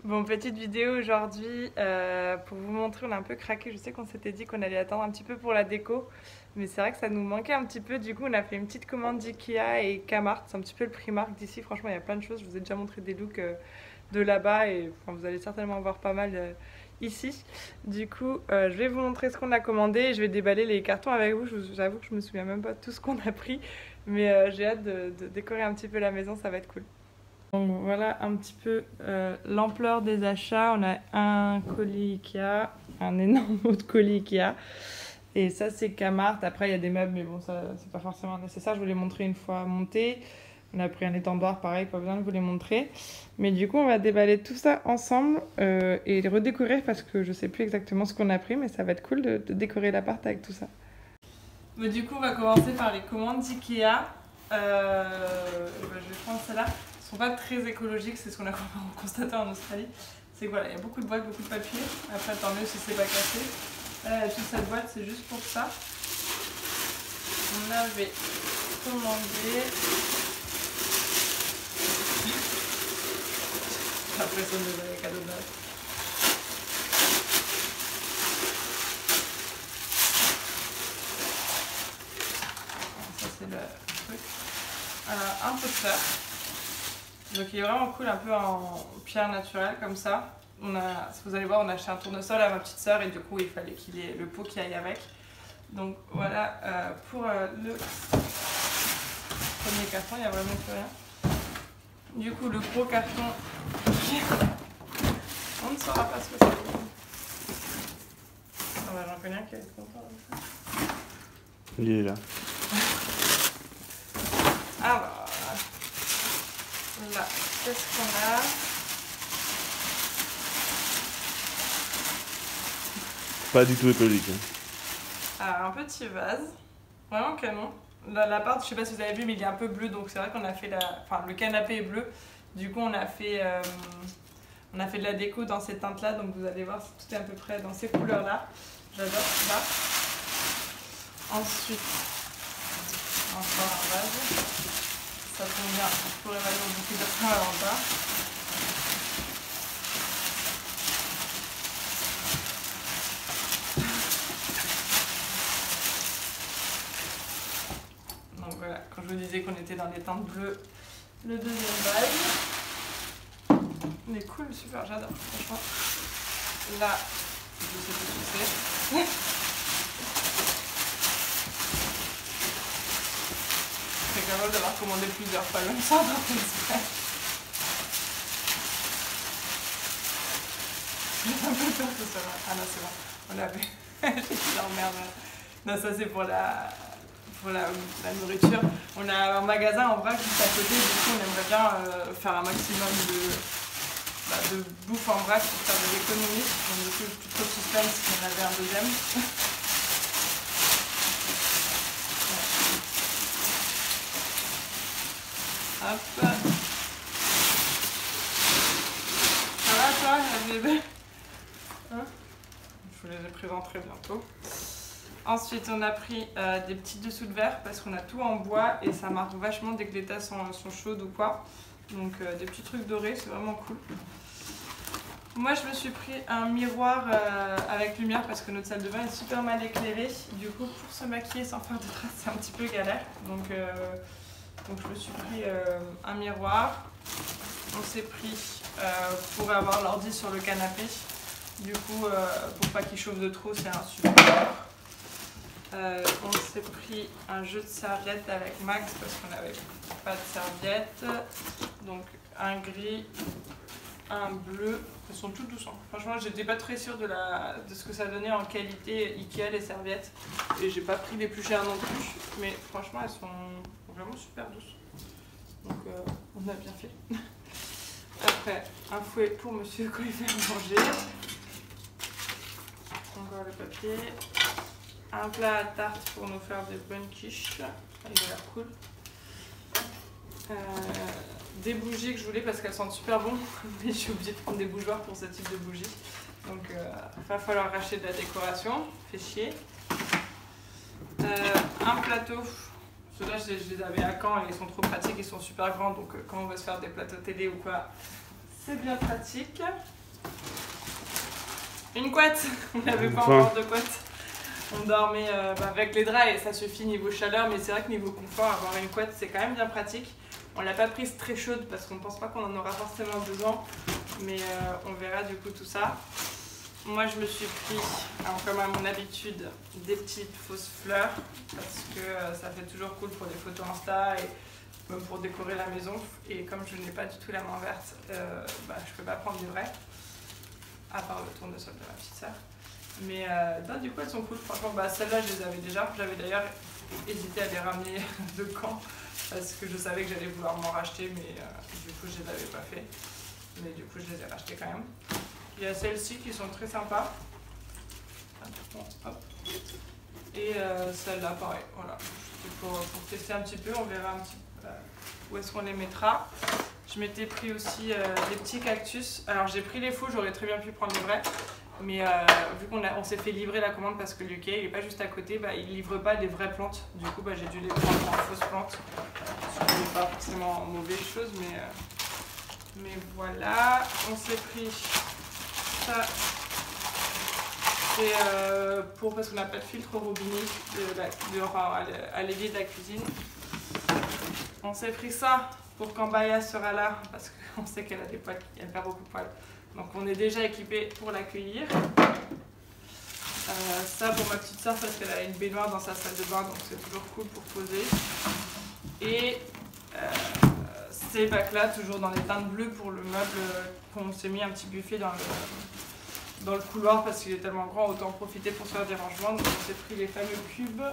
Bon, petite vidéo aujourd'hui pour vous montrer, on a un peu craqué. Je sais qu'on s'était dit qu'on allait attendre un petit peu pour la déco, mais c'est vrai que ça nous manquait un petit peu. Du coup, on a fait une petite commande d'IKEA et Kmart. C'est un petit peu le Primark d'ici. Franchement, il y a plein de choses. Je vous ai déjà montré des looks de là-bas et enfin, vous allez certainement en voir pas mal ici. Du coup, je vais vous montrer ce qu'on a commandé et je vais déballer les cartons avec vous. J'avoue que je me souviens même pas de tout ce qu'on a pris, mais j'ai hâte de décorer un petit peu la maison. Ça va être cool. Donc voilà un petit peu l'ampleur des achats. On a un colis Ikea, un énorme autre colis Ikea. Et ça c'est Kmart. Après il y a des meubles mais bon ça c'est pas forcément nécessaire. Je vous les montrer une fois monté. On a pris un étendard pareil, pas besoin de vous les montrer. Mais du coup on va déballer tout ça ensemble et les redécorer parce que je sais plus exactement ce qu'on a pris mais ça va être cool de décorer l'appart avec tout ça. Mais du coup on va commencer par les commandes d'IKEA. Je vais prendre celle-là. Sont pas très écologiques, c'est ce qu'on a constaté en Australie. C'est que voilà, il y a beaucoup de boîtes, beaucoup de papier. Après, tant mieux si c'est pas cassé. Là, toute cette boîte, c'est juste pour ça. On avait commandé. J'ai l'impression de donner les cadeaux de Noël. Ça, c'est le truc. Un poster. Donc il est vraiment cool, un peu en pierre naturelle comme ça. Vous allez voir, on a acheté un tournesol à ma petite soeur et du coup il fallait qu'il ait le pot qui aille avec. Donc voilà pour le premier carton, il n'y a vraiment plus rien. Du coup le gros carton, on ne saura pas ce que c'est. Ah bah, j'en connais un qui va être content. Il est là. Alors là, qu'est-ce qu'on a? Pas du tout écologique. Un petit vase, vraiment canon. L'appart, je sais pas si vous avez vu, mais il est un peu bleu, donc c'est vrai qu'on a fait le canapé est bleu. Du coup, on a fait de la déco dans ces teintes-là, donc vous allez voir, tout est à peu près dans ces couleurs-là. J'adore ça. Ensuite, encore un vase. Ça tombe bien, je pourrais mettre beaucoup de pain en bas. Donc voilà, quand je vous disais qu'on était dans les teintes bleues, le deuxième vase. Il est cool, super, j'adore, franchement. Là, je sais pas ce que c'est. C'est capable d'avoir commandé plusieurs fois comme ça dans une semaine. J'ai un peu peur que ça va. Ah non, c'est bon, on l'a vu. J'ai dit non, merde. Non, ça c'est pour la nourriture. On a un magasin en vrac juste à côté, du coup on aimerait bien faire un maximum de bouffe en vrac pour faire des économies. Donc du coup, plus trop de suspense si on avait un deuxième. Hop. Ça va toi, la bébé? Hein? Je vous les présenterai bientôt. Ensuite, on a pris des petits dessous de verre parce qu'on a tout en bois et ça marque vachement dès que les tasses sont chaudes ou quoi. Donc des petits trucs dorés, c'est vraiment cool. Moi, je me suis pris un miroir avec lumière parce que notre salle de bain est super mal éclairée. Du coup, pour se maquiller sans faire de traces, c'est un petit peu galère. Donc je me suis pris un miroir. On s'est pris pour avoir l'ordi sur le canapé. Du coup, pour pas qu'il chauffe de trop, c'est un super miroir. On s'est pris un jeu de serviettes avec Max parce qu'on n'avait pas de serviettes. Donc un gris, un bleu. Elles sont toutes douces. Franchement, j'étais pas très sûre de ce que ça donnait en qualité Ikea les serviettes. Et j'ai pas pris les plus chères non plus. Mais franchement, elles sont vraiment super douces. Donc on a bien fait. Après, un fouet pour monsieur quand il fait manger. Encore le papier. Un plat à tarte pour nous faire des bonnes quiches. Il a l'air cool. Des bougies que je voulais parce qu'elles sentent super bon. Mais j'ai oublié de prendre des bougeoirs pour ce type de bougies. Donc il va falloir racheter de la décoration. Fait chier. Un plateau. Ceux-là, je les avais à Caen et ils sont trop pratiques. Ils sont super grands. Donc quand on veut se faire des plateaux télé ou quoi, c'est bien pratique. Une couette, on n'avait pas Enfin. encore de couette. On dormait avec les draps et ça suffit niveau chaleur, mais c'est vrai que niveau confort, avoir une couette c'est quand même bien pratique. On l'a pas prise très chaude parce qu'on ne pense pas qu'on en aura forcément besoin, mais on verra du coup tout ça. Moi je me suis pris, comme à mon habitude, des petites fausses fleurs parce que ça fait toujours cool pour des photos Insta et même pour décorer la maison. Et comme je n'ai pas du tout la main verte, je peux pas prendre du vrai, à part le tournesol de ma petite sœur. Mais du coup elles sont cool, franchement celles-là je les avais déjà, j'avais d'ailleurs hésité à les ramener de Caen parce que je savais que j'allais vouloir m'en racheter mais du coup je les avais pas fait, mais du coup je les ai rachetées quand même. Il y a celles-ci qui sont très sympas, hop. Et celle-là pareil, voilà, pour tester un petit peu, on verra un petit peu où est-ce qu'on les mettra. Je m'étais pris aussi des petits cactus, alors j'ai pris les faux, j'aurais très bien pu prendre les vrais. Mais vu qu'on s'est fait livrer la commande parce que l'UK il est pas juste à côté, il livre pas des vraies plantes. Du coup j'ai dû les prendre en fausses plantes. Ce n'est pas forcément mauvaise chose, mais voilà. On s'est pris ça. C'est parce qu'on n'a pas de filtre au robinet, à l'évier de la cuisine. On s'est pris ça pour quand Baya sera là parce qu'on sait qu'elle a des poils, elle perd beaucoup de poils. Donc on est déjà équipé pour l'accueillir. Ça pour ma petite soeur parce qu'elle a une baignoire dans sa salle de bain, donc c'est toujours cool pour poser. Et ces bacs là, toujours dans les teintes bleues pour le meuble, qu'on s'est mis un petit buffet dans le couloir parce qu'il est tellement grand, autant en profiter pour se faire des rangements. Donc on s'est pris les fameux cubes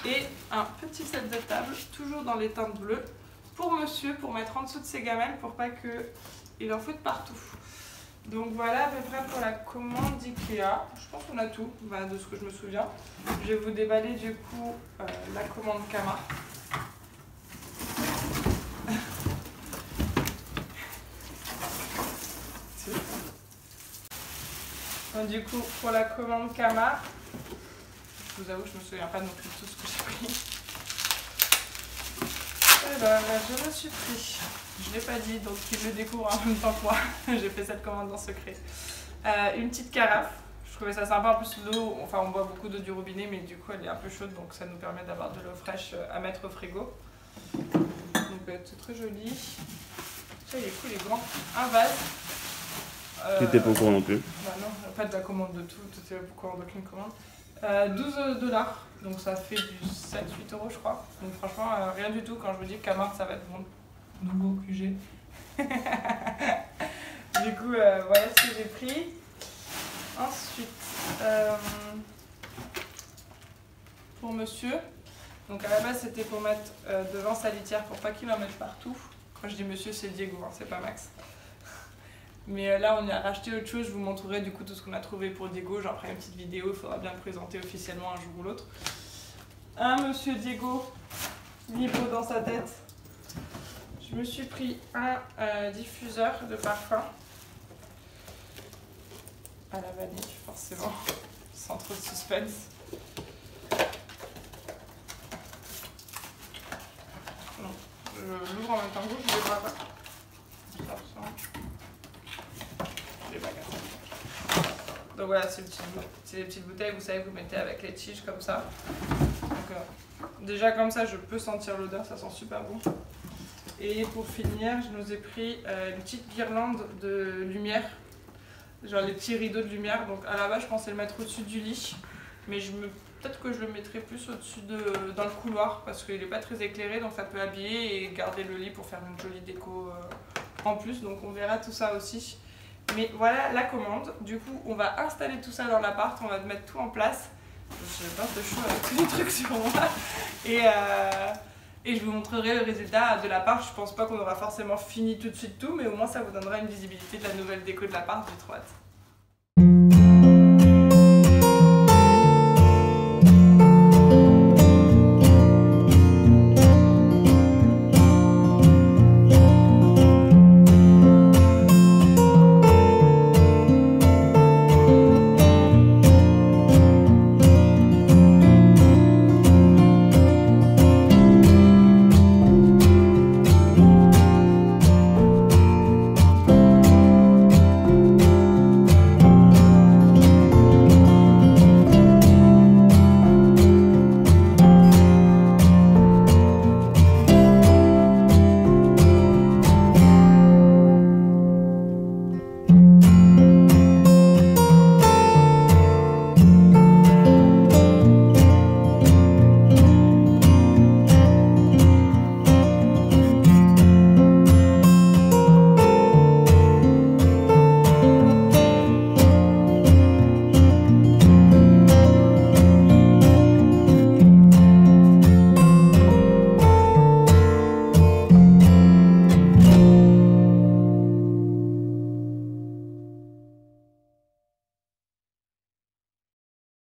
et un petit set de table, toujours dans les teintes bleues, pour monsieur, pour mettre en dessous de ses gamelles pour pas qu'il en foute partout. Donc voilà à peu près pour la commande d'IKEA. Je pense qu'on a tout, de ce que je me souviens. Je vais vous déballer du coup la commande Kama. Donc du coup pour la commande Kama, je vous avoue que je me souviens pas non plus de tout ce que j'ai pris. Alors je me suis pris, je ne l'ai pas dit, donc il le découvre en même temps que moi. J'ai fait cette commande en secret. Une petite carafe, je trouvais ça sympa. En plus l'eau, on boit beaucoup d'eau du robinet, mais du coup elle est un peu chaude, donc ça nous permet d'avoir de l'eau fraîche à mettre au frigo. Donc c'est très joli. Ça il est cool, il est grand. Un vase. Qui n'était pas au courant non plus. Non, en fait la commande de tout était au courant d'aucune commande. 12$, donc ça fait du 7-8 € je crois. Donc franchement rien du tout quand je vous dis que Kmart ça va être mon nouveau QG. Du coup voilà ce que j'ai pris. Ensuite pour monsieur, donc à la base c'était pour mettre devant sa litière pour pas qu'il en mette partout. Quand je dis monsieur c'est Diego, hein, c'est pas Max. Mais là on a racheté autre chose, je vous montrerai du coup tout ce qu'on a trouvé pour Diego, j'en ferai une petite vidéo, il faudra bien le présenter officiellement un jour ou l'autre. Un monsieur Diego, libre dans sa tête. Je me suis pris un diffuseur de parfum à la vanille forcément, sans trop de suspense. Non, je l'ouvre en même temps que vous, je vais voir. Donc voilà, c'est les petites bouteilles, vous savez, vous mettez avec les tiges comme ça. Donc, déjà comme ça, je peux sentir l'odeur, ça sent super bon. Et pour finir, je nous ai pris une petite guirlande de lumière, genre les petits rideaux de lumière. Donc à la base, je pensais le mettre au-dessus du lit, mais peut-être que je le mettrai plus au-dessus dans le couloir parce qu'il n'est pas très éclairé, donc ça peut habiller et garder le lit pour faire une jolie déco en plus. Donc on verra tout ça aussi. Mais voilà la commande. Du coup, on va installer tout ça dans l'appart, on va mettre tout en place. Je passe de chaud avec tous les trucs sur moi. Et je vous montrerai le résultat de l'appart. Je pense pas qu'on aura forcément fini tout de suite tout, mais au moins ça vous donnera une visibilité de la nouvelle déco de l'appart. J'ai trop hâte.